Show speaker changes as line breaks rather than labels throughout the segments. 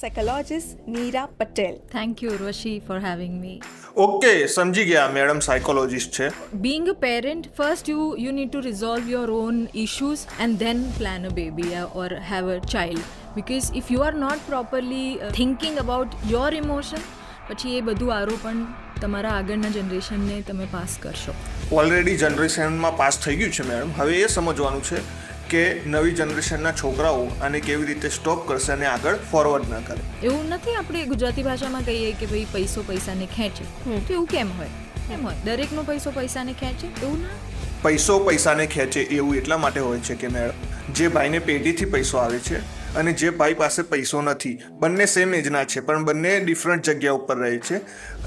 psychologist Neera Patel.
Thank you, Urvashi, for having me.
Okay, સમજી ગયા madam psychologist છે.
Being a parent, first you need to resolve your own issues and then plan a baby or have a child. Because if you are not properly thinking about your emotion, પછી એ બધું આરોપણ તમારા આગળના જનરેશનને તમે pass કરશો.
Already જનરેશનમાં pass થઈ ગયું છે madam. હવે એ સમજવાનું છે કે નવી જનરેશનના છોકરાઓ આને કેવી રીતે સ્ટોપ કરશે અને આગળ ફોરવર્ડ ના કરે.
એવું નથી આપણે ગુજરાતી ભાષામાં કહીએ કે ભાઈ પૈસો પૈસાને ખેંચે, તો એવું કેમ હોય? કેમ હોય? દરેકનો પૈસો પૈસાને ખેંચે એવું ના.
પૈસો પૈસાને ખેંચે એવું એટલા માટે હોય છે કે મેડમ, જે ભાઈને પેઢીથી પૈસો આવે છે અને જે ભાઈ પાસે પૈસો નથી, બંને સેમ એજના છે પણ બંને ડિફરન્ટ જગ્યા ઉપર રહે છે.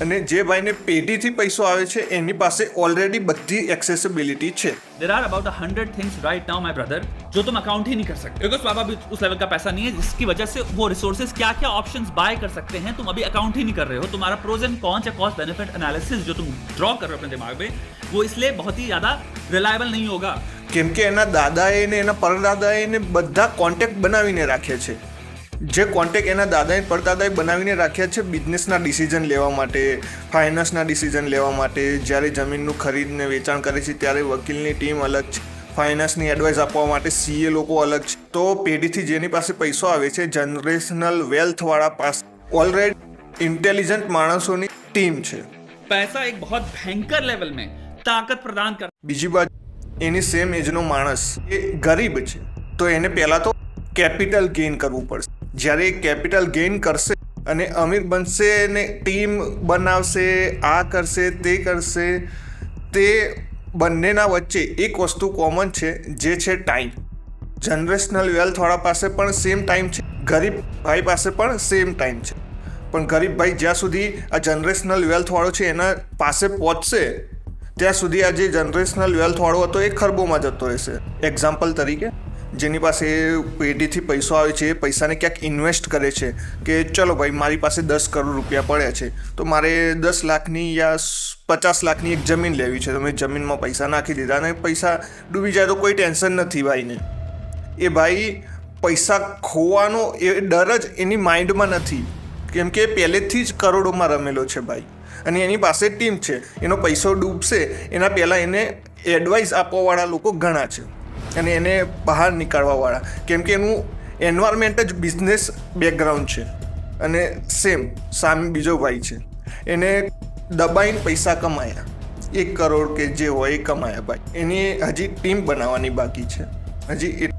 અને જે ભાઈને પેઢીથી પૈસો આવે છે એની પાસે ઓલરેડી બધી एक्सेसिबिलिटी છે.
There are about 100 things right now, my brother, जो तुम अकाउंट ही नहीं कर सकते क्योंकि पापा भी उस लेवल का पैसा नहीं है जिसकी वजह से वो रिसोर्सेज क्या क्या ऑप्शंस बाय कर सकते हैं तुम अभी अकाउंट ही नहीं कर रहे हो. तुम्हारा प्रोज एंड कॉन्स या कॉस्ट बेनिफिट एनालिसिस जो तुम ड्रॉ कर रहे हो अपने दिमाग में, वो इसलिए बहुत ही ज़्यादा रिलायबल नहीं होगा.
કેમ કે એના દાદાએ ને એના પરદાદાએ ને બધા કોન્ટેક્ટ બનાવીને રાખ્યા છે. જે કોન્ટેક્ટ એના દાદાએ પરદાદાએ બનાવીને રાખ્યા છે બિઝનેસના ડિસિઝન લેવા માટે, ફાઇનાન્સના ડિસિઝન લેવા માટે. જ્યારે જમીનનું ખરીદ ને વેચાણ કરે છે ત્યારે વકીલની ટીમ અલગ છે, ફાઇનાન્સની એડવાઇસ આપવા માટે સીએ લોકો અલગ છે. તો પેઢીથી જેની પાસે પૈસો આવે છે, જનરેશનલ વેલ્થવાળા પાસે ઓલરેડી ઇન્ટેલિજન્ટ માણસોની ટીમ છે.
पैसा एक बहुत भयंकर लेवल में ताकत प्रदान कर.
બીજી બાજુ એની સેમ એજનો માણસ એ ગરીબ છે, તો એને પહેલાં તો કેપિટલ ગેઇન કરવું પડશે. જ્યારે એ કેપિટલ ગેઇન કરશે અને અમીર બનશે ને ટીમ બનાવશે, આ કરશે તે કરશે, તે બંનેના વચ્ચે એક વસ્તુ કોમન છે જે છે ટાઈમ. જનરેશનલ વેલ્થવાળા પાસે પણ સેમ ટાઈમ છે, ગરીબ ભાઈ પાસે પણ સેમ ટાઈમ છે. પણ ગરીબ ભાઈ જ્યાં સુધી આ જનરેશનલ વેલ્થવાળો છે એના પાસે પહોંચશે ત્યાં સુધી આ જે જનરેશનલ વેલ્થવાળો હતો એ ખરબોમાં જતો રહેશે. એક્ઝામ્પલ તરીકે જેની પાસે પેઢીથી પૈસો આવે છે એ પૈસાને ક્યાંક ઇન્વેસ્ટ કરે છે કે ચલો ભાઈ મારી પાસે 10 કરોડ રૂપિયા પડ્યા છે તો મારે 10 લાખની યા 50 લાખની એક જમીન લેવી છે. તો મેં જમીનમાં પૈસા નાખી દીધા અને પૈસા ડૂબી જાય તો કોઈ ટેન્શન નથી ભાઈને. એ ભાઈ પૈસા ખોવાનો એ ડર જ એની માઇન્ડમાં નથી, કેમ કે પહેલેથી જ કરોડોમાં રમેલો છે ભાઈ. અને એની પાસે ટીમ છે. એનો પૈસો ડૂબશે એના પહેલાં એને એડવાઇસ આપવાવાળા લોકો ઘણા છે અને એને બહાર નીકાળવાવાળા, કેમ કે એનું એન્વાયરમેન્ટ જ બિઝનેસ બેકગ્રાઉન્ડ છે. અને સેમ સામે બીજો ભાઈ છે, એને દબાઈને પૈસા કમાયા, 1 કરોડ કે જે હોય એ કમાયા ભાઈ. એની હજી ટીમ બનાવવાની બાકી છે, હજી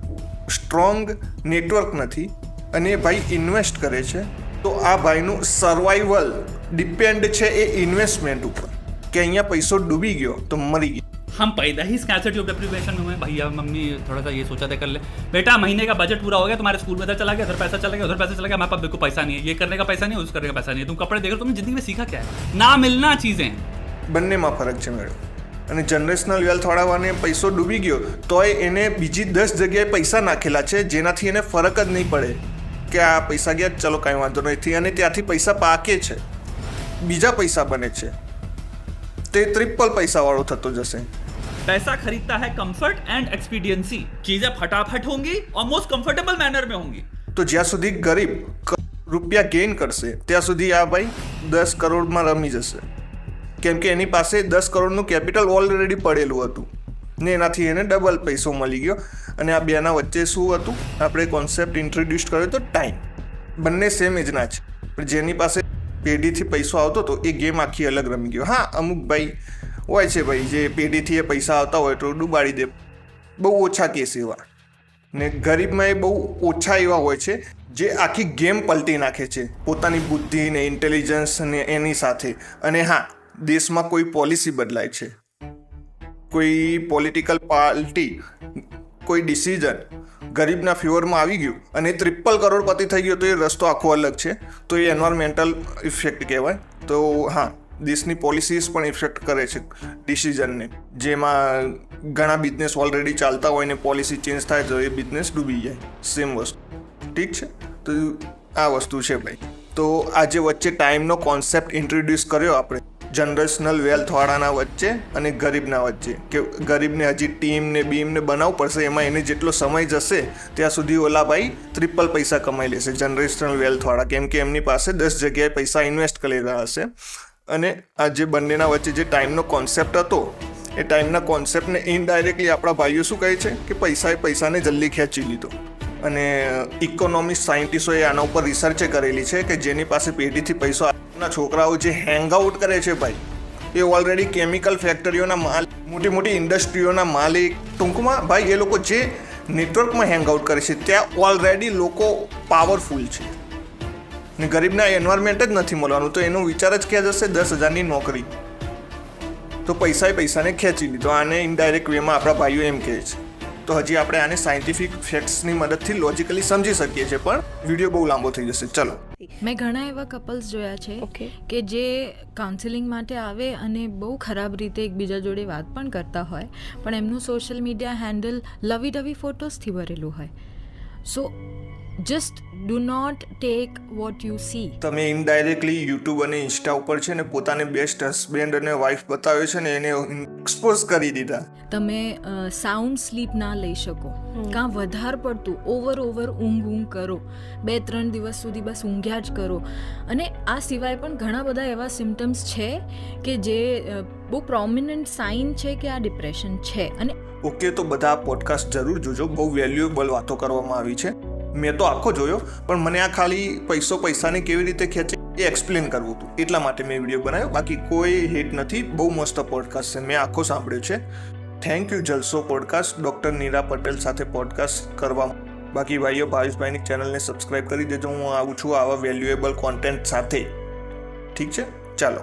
સ્ટ્રોંગ નેટવર્ક નથી અને એ ભાઈ ઇન્વેસ્ટ કરે છે. તો આ ભાઈનું સર્વાઈવલ ડિપેન્ડ છે એ ઇન્વેસ્ટમેન્ટ ઉપર કે અહીંયા પૈસો ડૂબી ગયો તો મરી ગયો.
हम पैदा ही स्कैर्सिटी ऑफ डेप्रिवेशन में हुए. भैया मम्मी थोड़ा सा ये सोचा था कर ले बेटा, महीने का बजट पूरा हो गया, तुम्हारे स्कूल में इधर चला गया, उधर पैसा चला गया, उधर पैसा चला गया, हमारे पास बिल्कुल पैसा नहीं है, ये करने का पैसा नहीं है, उस करने का पैसा नहीं है, तुम कपड़े देख रहे हो, तुमने जिंदगी में सीखा क्या है? ना मिलना चीज़ें.
બંનેમાં ફરક છે મેડમ. અને જનરેશનલ વેલ્થવાળાને પૈસો ડૂબી ગયો તોય એને બીજી 10 જગ્યાએ પૈસા નાખેલા છે જેનાથી એને ફરક જ નહીં પડે કે આ પૈસા ગયા ચલો કાંઈ વાંધો નથી, અને ત્યાંથી પૈસા પાકે છે, બીજા પૈસા બને છે, તે ટ્રિપલ પૈસાવાળો થતો જશે.
पैसा खरीदता है कंफर्ट एंड एक्सपीडियंसी. चीजें फटाफट होंगी और मोस्ट कंफर्टेबल मैनर में होंगी.
તો જ્યાં સુધી ગરીબ રૂપિયા ગેઇન કરશે ત્યાં સુધી આ ભાઈ 10 કરોડમાં રમી જશે, કેમ કે એની પાસે 10 કરોડનું કેપિટલ ઓલરેડી પડેલું હતું ને એનાથી એને ડબલ પૈસો મળી ગયો. અને આ બેના વચ્ચે શું હતું, આપણે કોન્સેપ્ટ ઇન્ટ્રોડ્યુસ કર્યો તો ટાઈમ. બંને સેમ એજના છે પણ જેની પાસે પેઢીથી પૈસો આવતો હતો એ ગેમ આખી અલગ રમી ગયો. હા, અમુક ભાઈ હોય છે ભાઈ જે પેઢીથી એ પૈસા આવતા હોય તો ડૂબાડી દે, બહુ ઓછા કેસ એવા. ને ગરીબમાં એ બહુ ઓછા એવા હોય છે જે આખી ગેમ પલટી નાખે છે પોતાની બુદ્ધિ ને ઇન્ટેલિજન્સ ને એની સાથે. અને હા, દેશમાં કોઈ પોલિસી બદલાય છે, કોઈ પોલિટિકલ પાર્ટી, કોઈ ડિસિઝન ગરીબના ફેવરમાં આવી ગયું અને 3 કરોડપતિ થઈ ગયો તો એ રસ્તો આખો અલગ છે. તો એ એન્વાયરમેન્ટલ ઇફેક્ટ કહેવાય. તો હા, દેશની પોલિસીસ પણ ઇફેક્ટ કરે છે ડિસિઝનને. જેમાં ઘણા બિઝનેસ ઓલરેડી ચાલતા હોય ને પોલિસી ચેન્જ થાય તો એ બિઝનેસ ડૂબી જાય. સેમ વસ્તુ. ઠીક છે, તો આ વસ્તુ છે ભાઈ. તો આજે વચ્ચે ટાઈમનો કોન્સેપ્ટ ઇન્ટ્રોડ્યુસ કર્યો આપણે, જનરેશનલ વેલ્થવાળાના વચ્ચે અને ગરીબના વચ્ચે, કે ગરીબને હજી ટીમને બીમને બનાવવું પડશે, એમાં એને જેટલો સમય જશે ત્યાં સુધી ઓલા ભાઈ ટ્રિપલ પૈસા કમાઈ લેશે જનરેશનલ વેલ્થવાળા, કેમ કે એમની પાસે 10 જગ્યાએ પૈસા ઇન્વેસ્ટ કરેલા હશે. અને આ જે બંનેના વચ્ચે જે ટાઈમનો કોન્સેપ્ટ હતો એ ટાઈમના કોન્સેપ્ટને ઇનડાયરેક્ટલી આપણા ભાઈઓ શું કહે છે કે પૈસાએ પૈસાને જલ્દી ખેંચી લીધો. અને ઇકોનોમિક્સ સાયન્ટિસ્ટોએ આના ઉપર રિસર્ચે કરેલી છે કે જેની પાસે પેઢીથી પૈસો આપના છોકરાઓ જે હેંગઆઉટ કરે છે ભાઈ, એ ઓલરેડી કેમિકલ ફેક્ટરીઓના માલિક, મોટી મોટી ઇન્ડસ્ટ્રીઓના માલિક, ટૂંકમાં ભાઈ એ લોકો જે નેટવર્કમાં હેંગઆઉટ કરે છે ત્યાં ઓલરેડી લોકો પાવરફુલ છે. ને ગરીબના એન્વાયરમેન્ટ જ નથી મળવાનું, તો એનો વિચાર જ ક્યાં જશે? 10,000ની નોકરી. તો પૈસાએ પૈસાને ખેંચી લીધો. આને ઇનડાયરેક્ટ વેમાં આપણા ભાઈઓ એમ કહે છે. તો હજી આપણે આને સાયન્ટિફિક ફેક્ટ્સની મદદથી લોજિકલી સમજી શકીએ છીએ, પણ વિડીયો બહુ લાંબો થઈ જશે. ચલો.
મેં ઘણા એવા કપલ્સ જોયા છે
Okay.
કે જે કાઉન્સિલિંગ માટે આવે અને બહુ ખરાબ રીતે એકબીજા જોડે વાત પણ કરતા હોય, પણ એમનું social media handle lovey dovey ફોટોસથી ભરેલું હોય. So just do not take what you see.
તમે ઇનડાયરેક્ટલી યુટ્યુબ અને ઇન્સ્ટા ઉપર છે ને પોતાને બેસ્ટ હસબેન્ડ અને વાઈફ બતાવ્યો છે ને એને એક્સપોઝ કરી દીધા.
તમે સાઉન્ડ સ્લીપ ના લઈ શકો, કાં વધારે પડતું ઓવર ઊંઘ કરો, 2-3 દિવસ સુધી બસ ઊંઘ્યા જ કરો. અને આ સિવાય પણ ઘણા બધા એવા સિમ્ટમ્સ છે કે જે બહુ પ્રોમિનન્ટ સાઇન છે કે આ ડિપ્રેશન છે. અને
ઓકે, તો બધા પોડકાસ્ટ જરૂર જોજો, બહુ વેલ્યુએબલ વાતો કરવામાં આવી છે. મેં તો આખો જોયો, પણ મને આ ખાલી પૈસાને કેવી રીતે ખેંચે એ એક્સપ્લેન કરવું હતું, એટલા માટે મેં વિડીયો બનાવ્યો. બાકી કોઈ હેટ નથી, બહુ મસ્ત પોડકાસ્ટ છે, મેં આખો સાંભળ્યો છે. થેન્ક યુ જલસો પોડકાસ્ટ ડૉક્ટર નીરા પટેલ સાથે પોડકાસ્ટ કરવા. બાકી ભાઈઓ, ભાવેશભાઈની ચેનલને સબસ્ક્રાઈબ કરી દેજો. હું આવું છું આવા વેલ્યુએબલ કોન્ટેન્ટ સાથે. ઠીક છે, ચાલો.